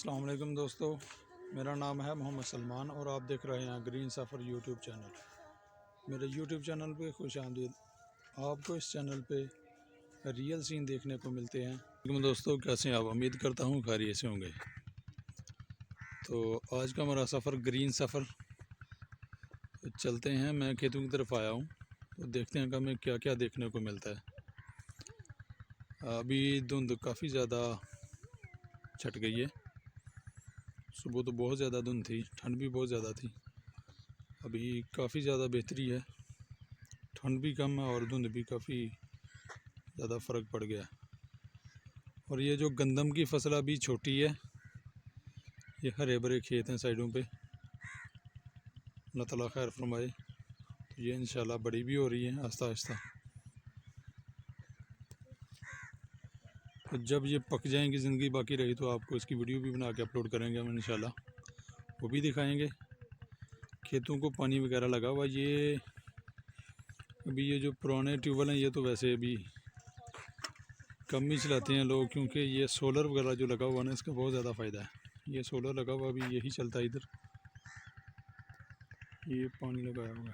अस्सलाम वालेकुम दोस्तों, मेरा नाम है मोहम्मद सलमान और आप देख रहे हैं ग्रीन सफ़र यूट्यूब चैनल। मेरे यूट्यूब चैनल पे खुश आमदीद। आपको इस चैनल पे रियल सीन देखने को मिलते हैं। दोस्तों, कैसे हैं आप? उम्मीद करता हूँ खैरियत से होंगे। तो आज का हमारा सफ़र ग्रीन सफ़र, तो चलते हैं। मैं खेतों की तरफ आया हूँ, तो देखते हैं कि हमें क्या क्या देखने को मिलता है। अभी धुंध काफ़ी ज़्यादा छट गई है। सुबह तो बहुत ज़्यादा धुंध थी, ठंड भी बहुत ज़्यादा थी। अभी काफ़ी ज़्यादा बेहतरी है, ठंड भी कम है और धुंध भी काफ़ी ज़्यादा फ़र्क पड़ गया। और ये जो गंदम की फसल अभी छोटी है, ये हरे भरे खेत हैं साइडों पे, अल्लाह ताला खैर फरमाए। तो ये इंशाल्लाह बड़ी भी हो रही है आहिस्ता आहिस्ता। तो जब ये पक जाएंगी, ज़िंदगी बाकी रही, तो आपको इसकी वीडियो भी बना के अपलोड करेंगे हम इंशाल्लाह, वो भी दिखाएंगे। खेतों को पानी वगैरह लगा हुआ। ये अभी ये जो पुराने ट्यूबवेल हैं, ये तो वैसे अभी कम ही चलाते हैं लोग, क्योंकि ये सोलर वगैरह जो लगा हुआ ना, इसका बहुत ज़्यादा फ़ायदा है। ये सोलर लगा हुआ अभी यही चलता है इधर, ये पानी लगाया हुआ है।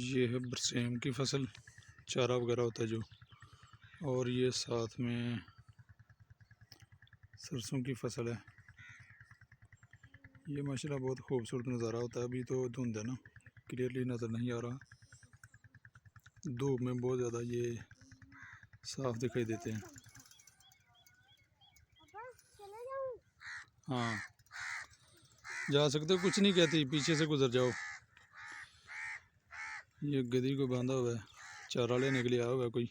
ये है बरसेम की फसल, चारा वगैरह होता है जो, और ये साथ में सरसों की फसल है। ये माशाल्लाह बहुत खूबसूरत नज़ारा होता है। अभी तो धुंध है ना, क्लियरली नज़र नहीं आ रहा। धूप में बहुत ज़्यादा ये साफ दिखाई देते हैं। हाँ, जा सकते हो, कुछ नहीं कहती, पीछे से गुजर जाओ। ये गधी को बांधा हुआ है, चारा लेने के लिए आया हुआ है कोई,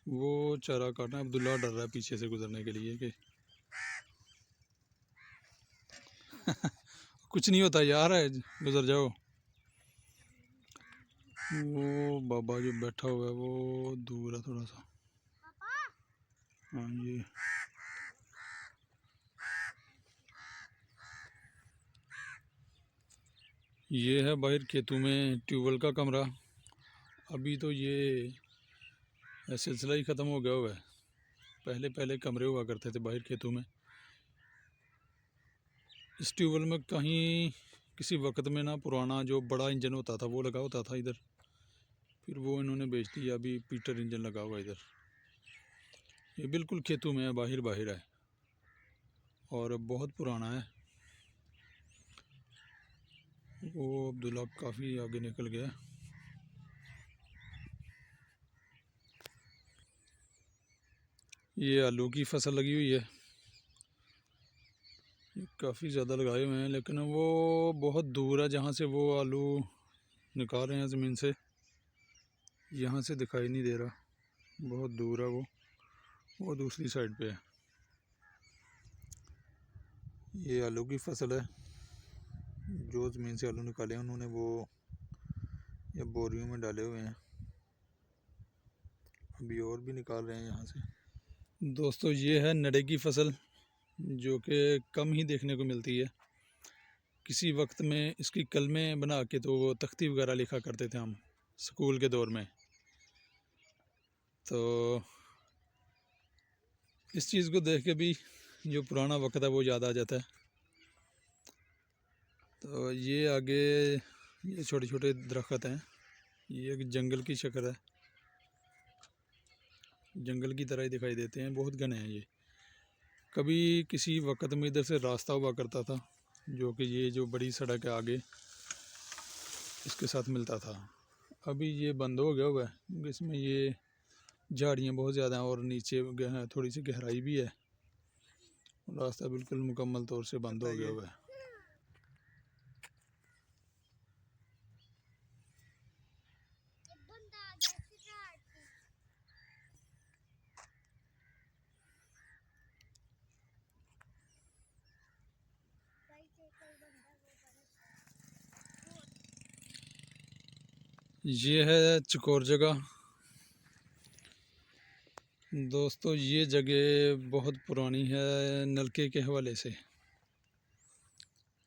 वो चारा काटना। अब्दुल्ला डर रहा है पीछे से गुजरने के लिए कि कुछ नहीं होता यार, है गुजर जाओ। वो बाबा जो बैठा हुआ है वो दूर है थोड़ा सा। हाँ, ये है बाहर खेतों में ट्यूबवेल का कमरा। अभी तो ये सिलसिला ही ख़त्म हो गया हुआ है। पहले पहले कमरे हुआ करते थे बाहर खेतों में। इस ट्यूबवेल में कहीं किसी वक्त में ना, पुराना जो बड़ा इंजन होता था वो लगा होता था इधर, फिर वो इन्होंने बेच दिया। अभी पीटर इंजन लगा हुआ इधर। ये बिल्कुल खेतों में है, बाहर बाहर है और बहुत पुराना है। वो अब्दुल्ला काफ़ी आगे निकल गया। ये आलू की फसल लगी हुई है, काफ़ी ज़्यादा लगाए हुए हैं, लेकिन वो बहुत दूर है जहाँ से वो आलू निकाल रहे हैं ज़मीन से, यहाँ से दिखाई नहीं दे रहा, बहुत दूर है वो दूसरी साइड पे है। ये आलू की फसल है, जो ज़मीन से आलू निकाले हैं उन्होंने वो ये बोरियों में डाले हुए हैं। अभी और भी निकाल रहे हैं यहाँ से। दोस्तों, ये है नड़े की फसल, जो कि कम ही देखने को मिलती है। किसी वक्त में इसकी कलमें बना के तो वो तख्ती वगैरह लिखा करते थे हम स्कूल के दौर में। तो इस चीज़ को देख के भी जो पुराना वक्त है वो याद आ जाता है। तो ये आगे ये छोटे छोटे दरख्त हैं, ये एक जंगल की शक्ल है, जंगल की तरह ही दिखाई देते हैं, बहुत घने हैं ये। कभी किसी वक्त में इधर से रास्ता हुआ करता था, जो कि ये जो बड़ी सड़क है आगे इसके साथ मिलता था। अभी ये बंद हो गया हुआ है, क्योंकि इसमें ये झाड़ियाँ बहुत ज़्यादा हैं और नीचे थोड़ी सी गहराई भी है। रास्ता बिल्कुल मुकम्मल तौर से बंद हो गया हुआ है। ये है चकोर जगह। दोस्तों, ये जगह बहुत पुरानी है नलके के हवाले से।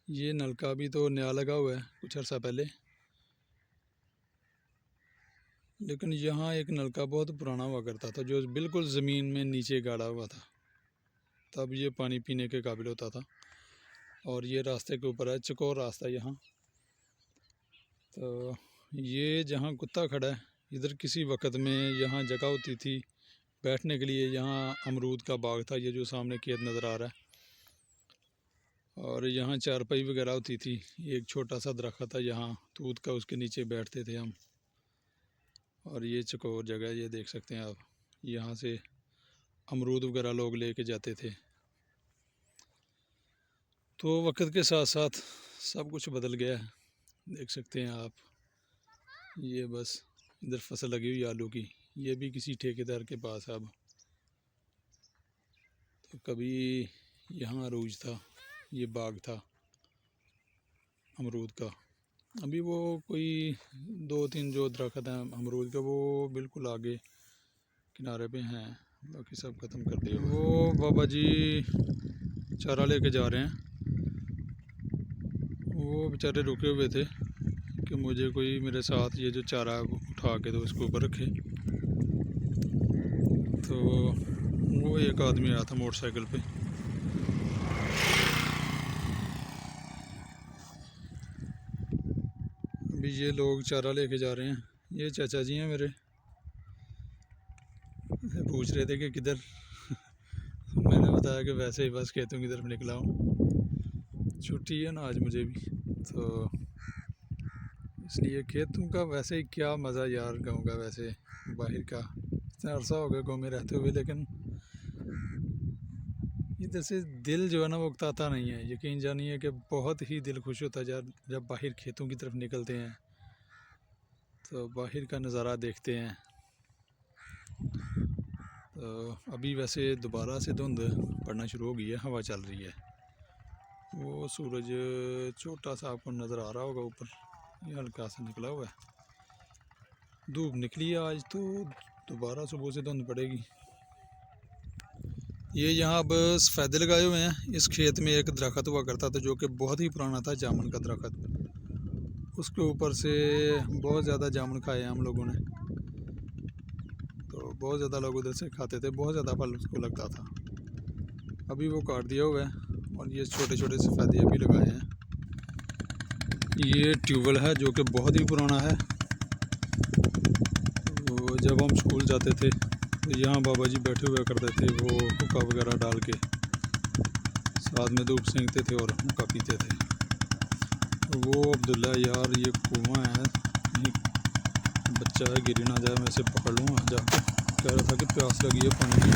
ये नलका भी तो नया लगा हुआ है कुछ अर्सा पहले। लेकिन यहाँ एक नलका बहुत पुराना हुआ करता था जो बिल्कुल ज़मीन में नीचे गाड़ा हुआ था, तब ये पानी पीने के काबिल होता था। और ये रास्ते के ऊपर है, चकोर रास्ता यहाँ। तो ये जहाँ कुत्ता खड़ा है, इधर किसी वक्त में यहाँ जगह होती थी बैठने के लिए। यहाँ अमरूद का बाग था, ये जो सामने खेत नज़र आ रहा है। और यहाँ चारपाई वगैरह होती थी। एक छोटा सा दरख्त था यहाँ तूत का, उसके नीचे बैठते थे हम। और ये चकोर जगह, ये देख सकते हैं आप, यहाँ से अमरूद वगैरह लोग लेके जाते थे। तो वक्त के साथ साथ सब कुछ बदल गया है, देख सकते हैं आप। ये बस इधर फसल लगी हुई आलू की, ये भी किसी ठेकेदार के पास है अब। तो कभी यहाँ अरूज था, ये बाग था अमरूद का। अभी वो कोई 2-3 जो दरख्त हैं अमरूद का, वो बिल्कुल आगे किनारे पे हैं, बाकी सब ख़त्म कर दिया। वो बाबा जी चारा लेके जा रहे हैं। वो बेचारे रुके हुए थे कि मुझे कोई मेरे साथ ये जो चारा उठा के तो उसके ऊपर रखे। तो वो एक आदमी आया था मोटरसाइकिल पे। अभी ये लोग चारा लेके जा रहे हैं। ये चाचा जी हैं मेरे, पूछ रहे थे कि किधर। मैंने बताया कि वैसे ही बस खेतों की तरफ निकला हूँ, छुट्टी है ना आज मुझे भी, तो इसलिए खेतों का वैसे ही क्या मज़ा यार गाँव का। वैसे बाहर का इतना अरसा हो गया गाँव में रहते हुए, लेकिन इधर से दिल जो है ना वो उकताता नहीं है। यकीन जानिए कि बहुत ही दिल खुश होता है जब बाहर खेतों की तरफ निकलते हैं, तो बाहर का नज़ारा देखते हैं। तो अभी वैसे दोबारा से धुंध पड़ना शुरू हो गई है, हवा चल रही है। वो सूरज छोटा सा आपको नज़र आ रहा होगा ऊपर, ये हल्का सा निकला हुआ है। धूप निकली है आज, तो दोबारा सुबह से धुंध पड़ेगी। ये यहाँ अब सफ़ेदे लगाए हुए हैं। इस खेत में एक दरख्त हुआ करता था जो कि बहुत ही पुराना था, जामुन का दरख्त। उसके ऊपर से बहुत ज़्यादा जामुन खाए हैं हम लोगों ने, तो बहुत ज़्यादा लोग उधर से खाते थे, बहुत ज़्यादा फल उसको लगता था। अभी वो काट दिया हुआ है और ये छोटे छोटे सफ़ेदे भी लगाए हैं। ये ट्यूबवेल है जो कि बहुत ही पुराना है। वो जब हम स्कूल जाते थे तो यहाँ बाबा जी बैठे हुआ करते थे, वो हुक्का वगैरह डाल के साथ में धूप सेंकते थे और हुक्का पीते थे। वो अब्दुल्ला यार, ये कुआं है, बच्चा है गिर ना जाए, मैं इसे पकड़ लूँगा जाके। कह रहा था कि प्यास लगी है पानी की।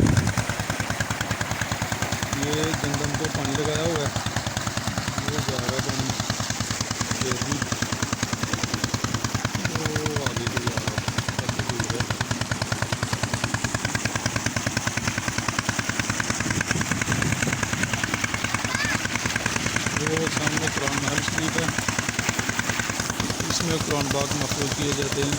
ये जंगम को पानी लगाया हुआ है, वो जा रहा है पानी फिर भी। वो आगे भी जा रहा है, दूर है। वो सामने कुरान महल शरीफ है, इसमें कुरान बाग महफूज किए जाते हैं।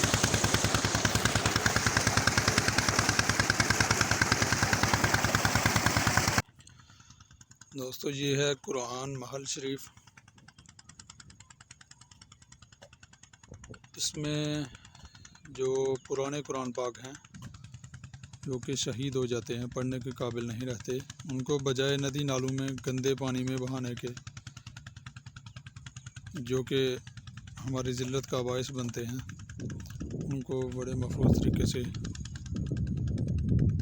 दोस्तों ये है कुरान महल शरीफ। इसमें जो पुराने कुरान पाक हैं जो कि शहीद हो जाते हैं, पढ़ने के काबिल नहीं रहते, उनको बजाय नदी नालों में गंदे पानी में बहाने के, जो कि हमारी ज़िल्लत का बायस बनते हैं, उनको बड़े महफूज तरीके से,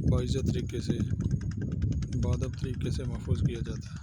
बाइज़्ज़त तरीके से, बादब तरीके से महफूज किया जाता है।